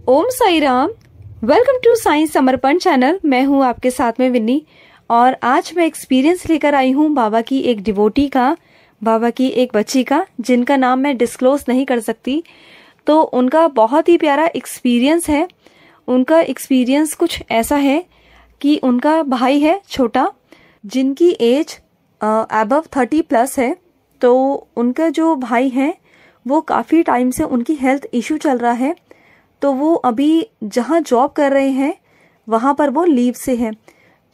Om Sai Ram. Welcome to science Samarpan channel. मैं हूँ आपके साथ में विन्नी और आज मैं एक्सपीरियंस लेकर आई हूँ बाबा की एक डिवोटी का, बाबा की एक बच्ची का, जिनका नाम मैं डिस्क्लोज नहीं कर सकती। तो उनका बहुत ही प्यारा एक्सपीरियंस है। उनका एक्सपीरियंस कुछ ऐसा है कि उनका भाई है छोटा, जिनकी एज अबव 30+ है। तो उनका जो भाई है वो काफ़ी टाइम से उनकी हेल्थ इशू चल रहा है। तो वो अभी जहाँ जॉब कर रहे हैं वहाँ पर वो लीव से हैं।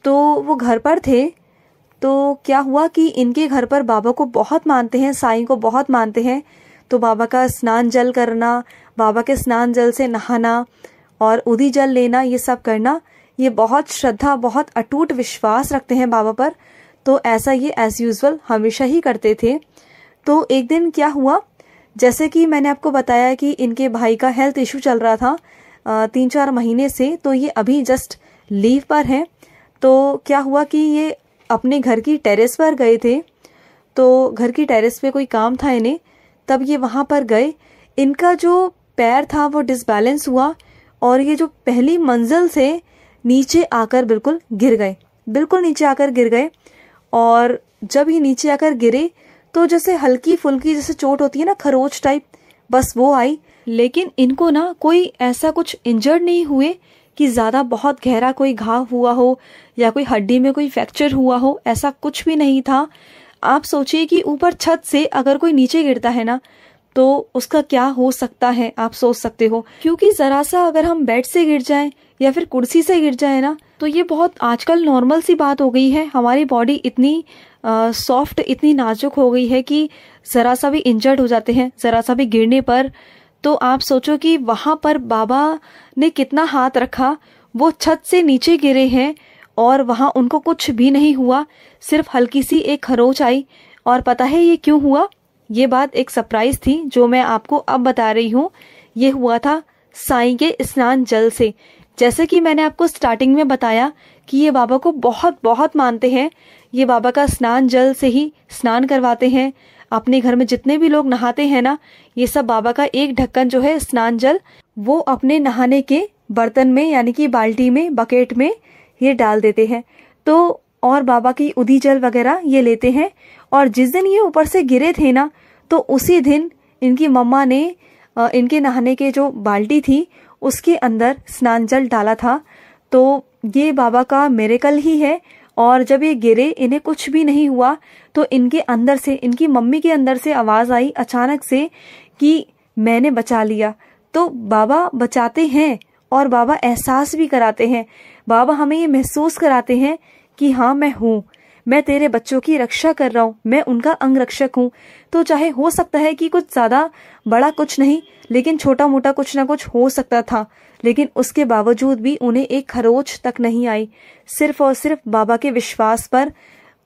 तो वो घर पर थे। तो क्या हुआ कि इनके घर पर बाबा को बहुत मानते हैं, साईं को बहुत मानते हैं। तो बाबा का स्नान जल करना, बाबा के स्नान जल से नहाना और उदी जल लेना, ये सब करना, ये बहुत श्रद्धा, बहुत अटूट विश्वास रखते हैं बाबा पर। तो ऐसा ये एज यूजुअल हमेशा ही करते थे। तो एक दिन क्या हुआ, जैसे कि मैंने आपको बताया कि इनके भाई का हेल्थ इशू चल रहा था 3-4 महीने से। तो ये अभी जस्ट लीव पर हैं। तो क्या हुआ कि ये अपने घर की टेरेस पर गए थे। तो घर की टेरेस पे कोई काम था इन्हें, तब ये वहाँ पर गए। इनका जो पैर था वो डिसबैलेंस हुआ और ये जो पहली मंजिल से नीचे आकर बिल्कुल गिर गए, बिल्कुल नीचे आकर गिर गए। और जब ये नीचे आकर गिरे तो जैसे हल्की फुल्की जैसे चोट होती है ना, खरोच टाइप, बस वो आई। लेकिन इनको ना कोई ऐसा कुछ इंजर्ड नहीं हुए कि ज़्यादा बहुत गहरा कोई घाव हुआ हो या कोई हड्डी में कोई फ्रैक्चर हुआ हो, ऐसा कुछ भी नहीं था। आप सोचिए कि ऊपर छत से अगर कोई नीचे गिरता है ना तो उसका क्या हो सकता है, आप सोच सकते हो। क्योंकि ज़रा सा अगर हम बेड से गिर जाएं या फिर कुर्सी से गिर जाए ना, तो ये बहुत आजकल नॉर्मल सी बात हो गई है। हमारी बॉडी इतनी सॉफ्ट, इतनी नाजुक हो गई है कि ज़रा सा भी इंजर्ड हो जाते हैं, ज़रा सा भी गिरने पर। तो आप सोचो कि वहाँ पर बाबा ने कितना हाथ रखा। वो छत से नीचे गिरे हैं और वहाँ उनको कुछ भी नहीं हुआ, सिर्फ हल्की सी एक खरोच आई। और पता है ये क्यों हुआ? ये बात एक सरप्राइज थी जो मैं आपको अब बता रही हूँ। ये हुआ था साईं के स्नान जल से। जैसे कि मैंने आपको स्टार्टिंग में बताया कि ये बाबा को बहुत बहुत मानते हैं। ये बाबा का स्नान जल से ही स्नान करवाते हैं। अपने घर में जितने भी लोग नहाते हैं ना, ये सब बाबा का एक ढक्कन जो है स्नान जल, वो अपने नहाने के बर्तन में यानी कि बाल्टी में, बकेट में ये डाल देते हैं। तो और बाबा की उदी जल वगैरह ये लेते हैं। और जिस दिन ये ऊपर से गिरे थे ना, तो उसी दिन इनकी मम्मा ने इनके नहाने के जो बाल्टी थी उसके अंदर स्नान जल डाला था। तो ये बाबा का मिरेकल ही है। और जब ये गिरे, इन्हें कुछ भी नहीं हुआ, तो इनके अंदर से, इनकी मम्मी के अंदर से आवाज़ आई अचानक से कि मैंने बचा लिया। तो बाबा बचाते हैं और बाबा एहसास भी कराते हैं। बाबा हमें ये महसूस कराते हैं कि हाँ, मैं हूँ, मैं तेरे बच्चों की रक्षा कर रहा हूँ, मैं उनका अंग रक्षक हूँ। तो चाहे हो सकता है कि कुछ ज़्यादा बड़ा कुछ नहीं, लेकिन छोटा मोटा कुछ ना कुछ हो सकता था, लेकिन उसके बावजूद भी उन्हें एक खरोच तक नहीं आई, सिर्फ और सिर्फ बाबा के विश्वास पर।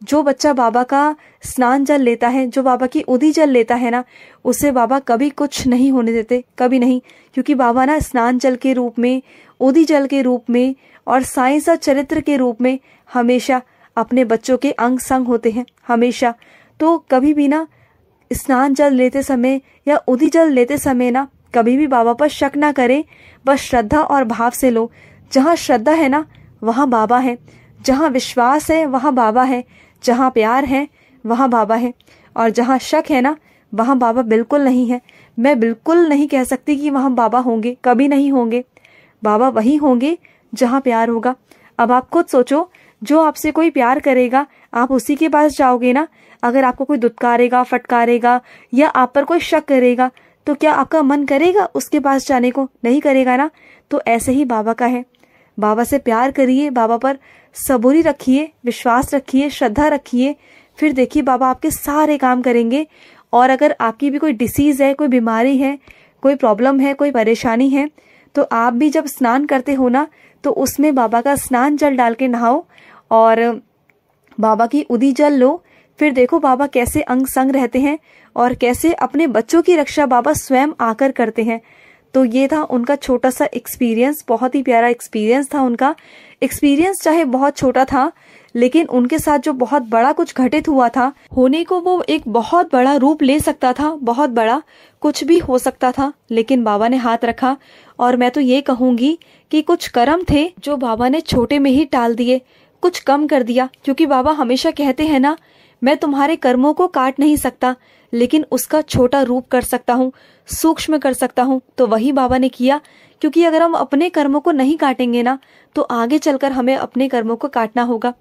जो बच्चा बाबा का स्नान जल लेता है, जो बाबा की उदी जल लेता है ना, उसे बाबा कभी कुछ नहीं होने देते, कभी नहीं। क्योंकि बाबा ना स्नान जल के रूप में, उदी जल के रूप में और साईं सा चरित्र के रूप में हमेशा अपने बच्चों के अंग संग होते हैं, हमेशा। तो कभी भी ना स्नान जल लेते समय या उदी जल लेते समय ना कभी भी बाबा पर शक ना करें, बस श्रद्धा और भाव से लो। जहाँ श्रद्धा है ना वहाँ बाबा है, जहाँ विश्वास है वहाँ बाबा है, जहाँ प्यार है वहाँ बाबा है, और जहाँ शक है ना वहाँ बाबा बिल्कुल नहीं है। मैं बिल्कुल नहीं कह सकती कि वहाँ बाबा होंगे, कभी नहीं होंगे। बाबा वही होंगे जहाँ प्यार होगा। अब आप खुद सोचो, जो आपसे कोई प्यार करेगा आप उसी के पास जाओगे ना। अगर आपको कोई दुत्कारेगा, फटकारेगा या आप पर कोई शक करेगा, तो क्या आपका मन करेगा उसके पास जाने को? नहीं करेगा ना। तो ऐसे ही बाबा का है। बाबा से प्यार करिए, बाबा पर सबूरी रखिए, विश्वास रखिए, श्रद्धा रखिए, फिर देखिए बाबा आपके सारे काम करेंगे। और अगर आपकी भी कोई डिसीज़ है, कोई बीमारी है, कोई प्रॉब्लम है, कोई परेशानी है, तो आप भी जब स्नान करते हो ना, तो उसमें बाबा का स्नान जल डाल के नहाओ और बाबा की उदी जल लो। फिर देखो बाबा कैसे अंग संग रहते हैं और कैसे अपने बच्चों की रक्षा बाबा स्वयं आकर करते हैं। तो ये था उनका छोटा सा एक्सपीरियंस, बहुत ही प्यारा एक्सपीरियंस था उनका। एक्सपीरियंस चाहे बहुत छोटा था, लेकिन उनके साथ जो बहुत बड़ा कुछ घटित हुआ था, होने को वो एक बहुत बड़ा रूप ले सकता था, बहुत बड़ा कुछ भी हो सकता था, लेकिन बाबा ने हाथ रखा। और मैं तो ये कहूंगी कि कुछ कर्म थे जो बाबा ने छोटे में ही टाल दिए, कुछ कम कर दिया। क्योंकि बाबा हमेशा कहते हैं ना, मैं तुम्हारे कर्मों को काट नहीं सकता, लेकिन उसका छोटा रूप कर सकता हूँ, सूक्ष्म कर सकता हूँ। तो वही बाबा ने किया। क्योंकि अगर हम अपने कर्मों को नहीं काटेंगे ना, तो आगे चलकर हमें अपने कर्मों को काटना होगा।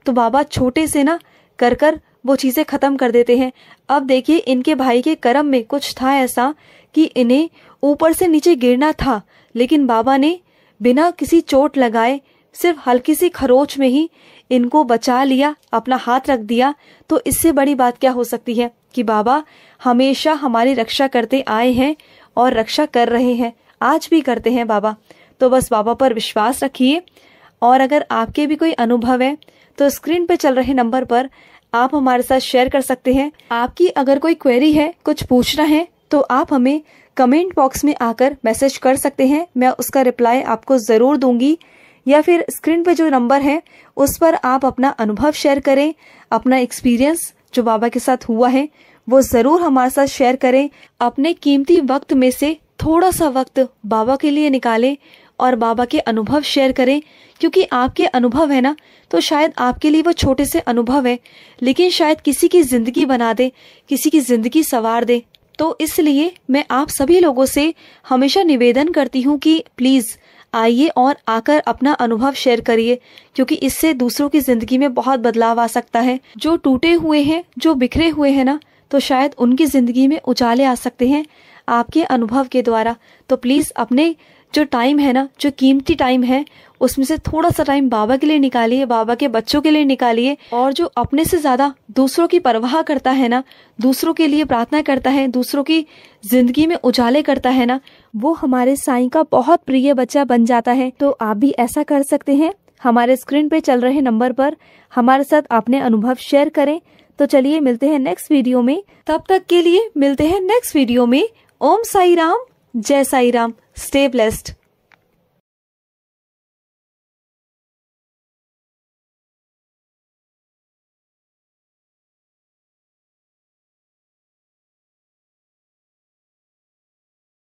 तो बाबा छोटे से ना कर कर वो चीजें खत्म कर देते हैं। अब देखिए, इनके भाई के कर्म में कुछ था ऐसा कि इन्हें ऊपर से नीचे गिरना था, लेकिन बाबा ने बिना किसी चोट लगाए, सिर्फ हल्की सी खरोच में ही इनको बचा लिया, अपना हाथ रख दिया। तो इससे बड़ी बात क्या हो सकती है कि बाबा हमेशा हमारी रक्षा करते आए हैं और रक्षा कर रहे हैं, आज भी करते हैं बाबा। तो बस बाबा पर विश्वास रखिए। और अगर आपके भी कोई अनुभव है तो स्क्रीन पे चल रहे नंबर पर आप हमारे साथ शेयर कर सकते हैं। आपकी अगर कोई क्वेरी है, कुछ पूछना है, तो आप हमें कमेंट बॉक्स में आकर मैसेज कर सकते हैं। मैं उसका रिप्लाई आपको जरूर दूंगी। या फिर स्क्रीन पे जो नंबर है उस पर आप अपना अनुभव शेयर करें, अपना एक्सपीरियंस जो बाबा के साथ हुआ है वो जरूर हमारे साथ शेयर करें। अपने कीमती वक्त में से थोड़ा सा वक्त बाबा के लिए निकालें और बाबा के अनुभव शेयर करें। क्योंकि आपके अनुभव है ना, तो शायद आपके लिए वो छोटे से अनुभव है, लेकिन शायद किसी की जिंदगी बना दे, किसी की जिंदगी संवार दे। तो इसलिए मैं आप सभी लोगों से हमेशा निवेदन करती हूँ कि प्लीज आइए और आकर अपना अनुभव शेयर करिए, क्योंकि इससे दूसरों की जिंदगी में बहुत बदलाव आ सकता है। जो टूटे हुए हैं, जो बिखरे हुए हैं ना, तो शायद उनकी जिंदगी में उजाले आ सकते हैं आपके अनुभव के द्वारा। तो प्लीज अपने जो टाइम है ना, जो कीमती टाइम है, उसमें से थोड़ा सा टाइम बाबा के लिए निकालिए, बाबा के बच्चों के लिए निकालिए। और जो अपने से ज्यादा दूसरों की परवाह करता है ना, दूसरों के लिए प्रार्थना करता है, दूसरों की जिंदगी में उजाले करता है ना, वो हमारे साईं का बहुत प्रिय बच्चा बन जाता है। तो आप भी ऐसा कर सकते हैं। हमारे स्क्रीन पे चल रहे नंबर पर हमारे साथ अपने अनुभव शेयर करें। तो चलिए मिलते हैं नेक्स्ट वीडियो में। तब तक के लिए मिलते हैं नेक्स्ट वीडियो में। ओम साई राम, जय साई राम। Stay blessed.